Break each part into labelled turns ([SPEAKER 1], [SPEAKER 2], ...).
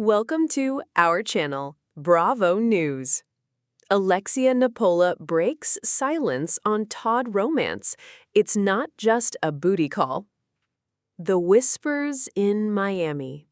[SPEAKER 1] Welcome to our channel, Bravo News. Alexia Nepola breaks silence on Todd romance. It's not just a booty call. The whispers in Miami.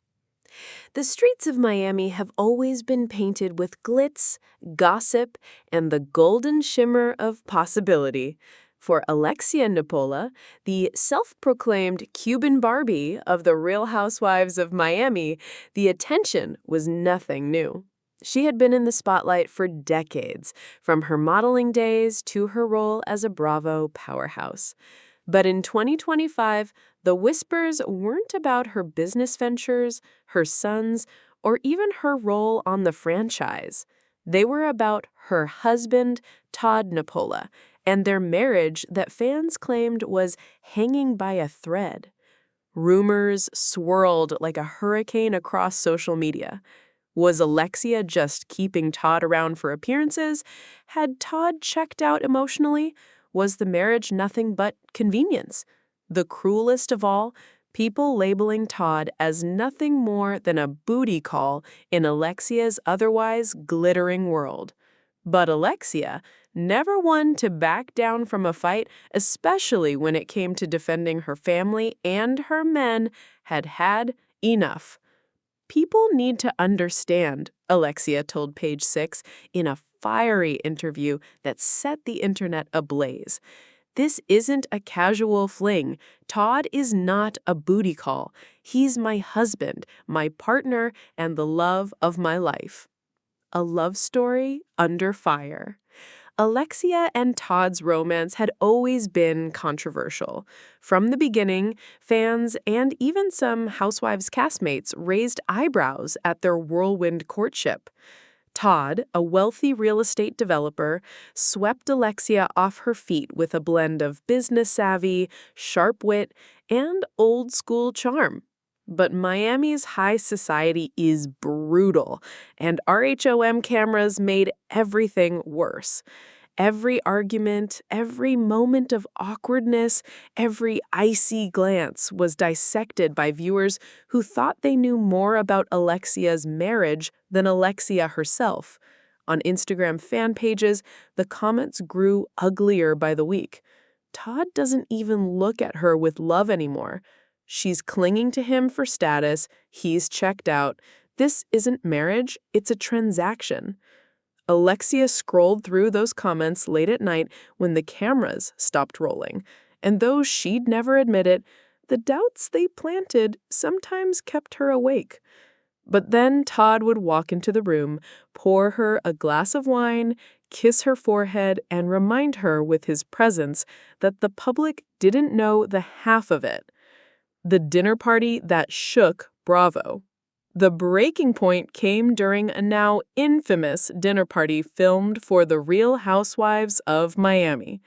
[SPEAKER 1] The streets of Miami have always been painted with glitz, gossip, and the golden shimmer of possibility. For Alexia Nepola, the self-proclaimed Cuban Barbie of the Real Housewives of Miami, the attention was nothing new. She had been in the spotlight for decades, from her modeling days to her role as a Bravo powerhouse. But in 2025, the whispers weren't about her business ventures, her sons, or even her role on the franchise. They were about her husband, Todd Nepola, and their marriage that fans claimed was hanging by a thread. Rumors swirled like a hurricane across social media. Was Alexia just keeping Todd around for appearances? Had Todd checked out emotionally? Was the marriage nothing but convenience? The cruelest of all, people labeling Todd as nothing more than a booty call in Alexia's otherwise glittering world. But Alexia, never one to back down from a fight, especially when it came to defending her family and her men, had had enough. People need to understand, Alexia told Page 6 in a fiery interview that set the internet ablaze. This isn't a casual fling. Todd is not a booty call. He's my husband, my partner, and the love of my life. A love story under fire. Alexia and Todd's romance had always been controversial. From the beginning, fans and even some Housewives castmates raised eyebrows at their whirlwind courtship. Todd, a wealthy real estate developer, swept Alexia off her feet with a blend of business savvy, sharp wit, and old-school charm. But Miami's high society is brutal, and RHOM cameras made everything worse. Every argument, every moment of awkwardness, every icy glance was dissected by viewers who thought they knew more about Alexia's marriage than Alexia herself. On Instagram fan pages, the comments grew uglier by the week. Todd doesn't even look at her with love anymore. She's clinging to him for status. He's checked out. This isn't marriage, it's a transaction. Alexia scrolled through those comments late at night when the cameras stopped rolling. And though she'd never admit it, the doubts they planted sometimes kept her awake. But then Todd would walk into the room, pour her a glass of wine, kiss her forehead, and remind her with his presence that the public didn't know the half of it. The dinner party that shook Bravo. The breaking point came during a now infamous dinner party filmed for the Real Housewives of Miami.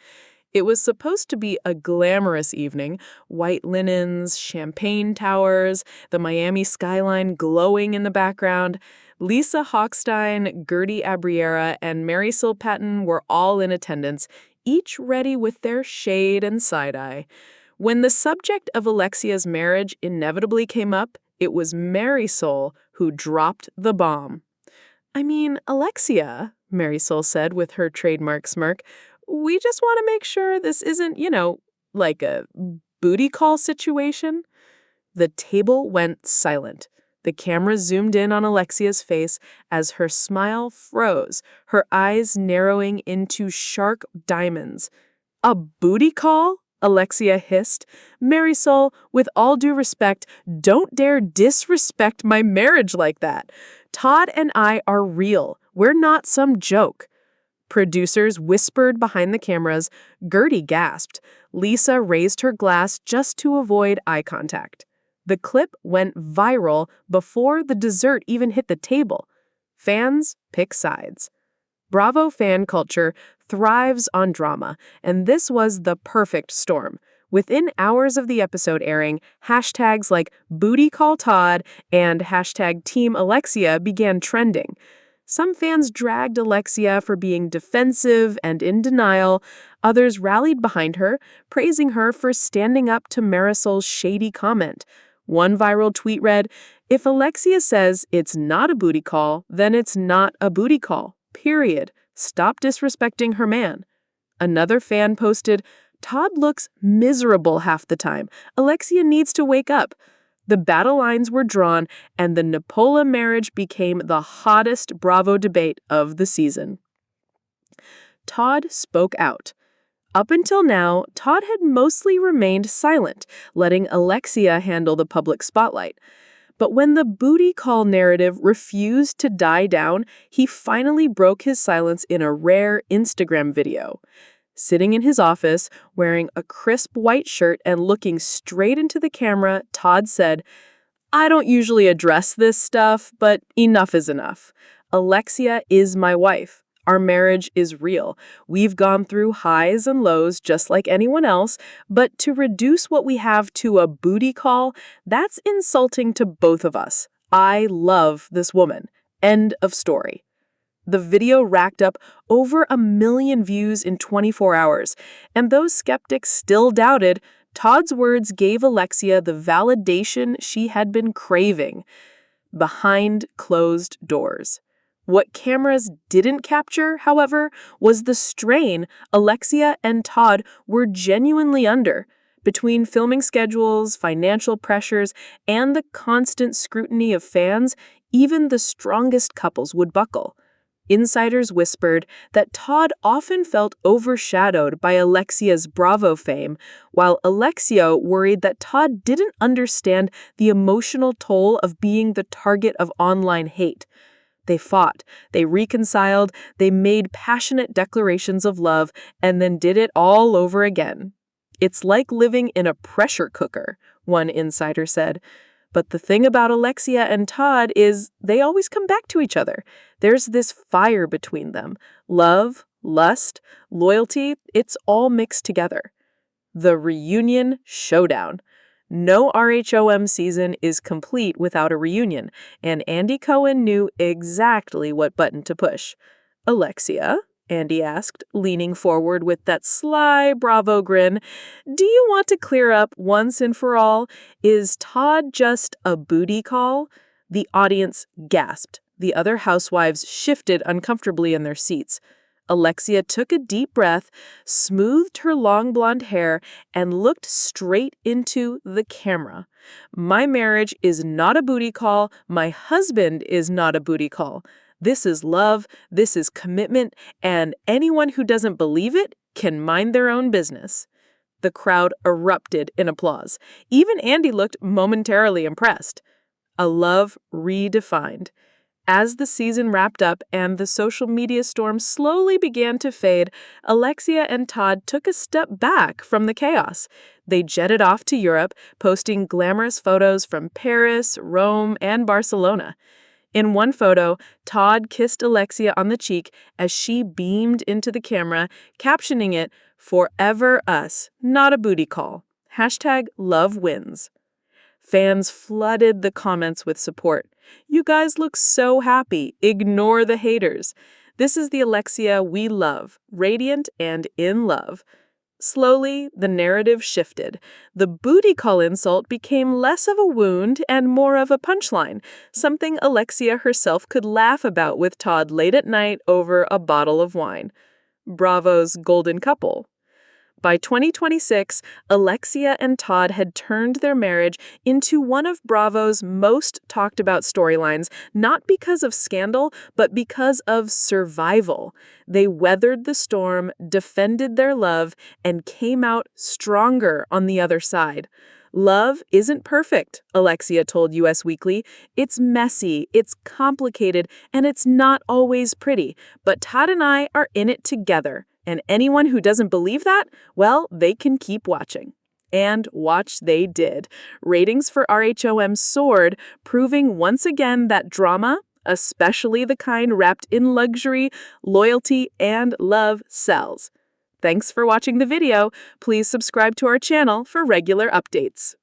[SPEAKER 1] It was supposed to be a glamorous evening, white linens, champagne towers, the Miami skyline glowing in the background. Lisa Hochstein, Gertie Abriera, and Marisol Patton were all in attendance, each ready with their shade and side-eye. When the subject of Alexia's marriage inevitably came up, it was Marisol who dropped the bomb. "I mean, Alexia," Marisol said with her trademark smirk, "we just want to make sure this isn't, like a booty call situation." The table went silent. The camera zoomed in on Alexia's face as her smile froze, her eyes narrowing into sharp diamonds. "A booty call?" Alexia hissed. "Marisol, with all due respect, don't dare disrespect my marriage like that. Todd and I are real. We're not some joke." Producers whispered behind the cameras. Gertie gasped. Lisa raised her glass just to avoid eye contact. The clip went viral before the dessert even hit the table. Fans pick sides. Bravo fan culture thrives on drama, and this was the perfect storm. Within hours of the episode airing, hashtags like Booty Call Todd and hashtag Team Alexia began trending. Some fans dragged Alexia for being defensive and in denial. Others rallied behind her, praising her for standing up to Marisol's shady comment. One viral tweet read, If Alexia says it's not a booty call, then it's not a booty call. Period. Stop disrespecting her man. Another fan posted, Todd looks miserable half the time. Alexia needs to wake up. The battle lines were drawn, and the Nepola marriage became the hottest Bravo debate of the season. Todd spoke out. Up until now, Todd had mostly remained silent, letting Alexia handle the public spotlight. But when the booty call narrative refused to die down, he finally broke his silence in a rare Instagram video. Sitting in his office, wearing a crisp white shirt and looking straight into the camera, Todd said, I don't usually address this stuff, but enough is enough. Alexia is my wife. Our marriage is real. We've gone through highs and lows just like anyone else, but to reduce what we have to a booty call, that's insulting to both of us. I love this woman. End of story. The video racked up over 1 million views in 24 hours, and those skeptics still doubted, Todd's words gave Alexia the validation she had been craving. Behind closed doors. What cameras didn't capture, however, was the strain Alexia and Todd were genuinely under. Between filming schedules, financial pressures, and the constant scrutiny of fans, even the strongest couples would buckle. Insiders whispered that Todd often felt overshadowed by Alexia's Bravo fame, while Alexia worried that Todd didn't understand the emotional toll of being the target of online hate. They fought, they reconciled, they made passionate declarations of love, and then did it all over again. It's like living in a pressure cooker, one insider said. But the thing about Alexia and Todd is they always come back to each other. There's this fire between them. Love, lust, loyalty, it's all mixed together. The reunion showdown. No RHOM season is complete without a reunion, and Andy Cohen knew exactly what button to push. Alexia, Andy asked, leaning forward with that sly Bravo grin, do you want to clear up once and for all? Is Todd just a booty call? The audience gasped. The other housewives shifted uncomfortably in their seats. Alexia took a deep breath, smoothed her long blonde hair, and looked straight into the camera. My marriage is not a booty call. My husband is not a booty call. This is love, this is commitment, and anyone who doesn't believe it can mind their own business. The crowd erupted in applause. Even Andy looked momentarily impressed. A love redefined. As the season wrapped up and the social media storm slowly began to fade, Alexia and Todd took a step back from the chaos. They jetted off to Europe, posting glamorous photos from Paris, Rome, and Barcelona. In one photo, Todd kissed Alexia on the cheek as she beamed into the camera, captioning it, "Forever us, not a booty call. #LoveWins." Fans flooded the comments with support. You guys look so happy. Ignore the haters. This is the Alexia we love, radiant and in love. Slowly, the narrative shifted. The booty call insult became less of a wound and more of a punchline, something Alexia herself could laugh about with Todd late at night over a bottle of wine. Bravo's golden couple. By 2026, Alexia and Todd had turned their marriage into one of Bravo's most talked about storylines, not because of scandal, but because of survival. They weathered the storm, defended their love, and came out stronger on the other side. Love isn't perfect, Alexia told Us Weekly. It's messy, it's complicated, and it's not always pretty. But Todd and I are in it together. And anyone who doesn't believe that, well, they can keep watching. And watch they did. Ratings for RHOM soared, proving once again that drama, especially the kind wrapped in luxury, loyalty, and love, sells. Thanks for watching the video. Please subscribe to our channel for regular updates.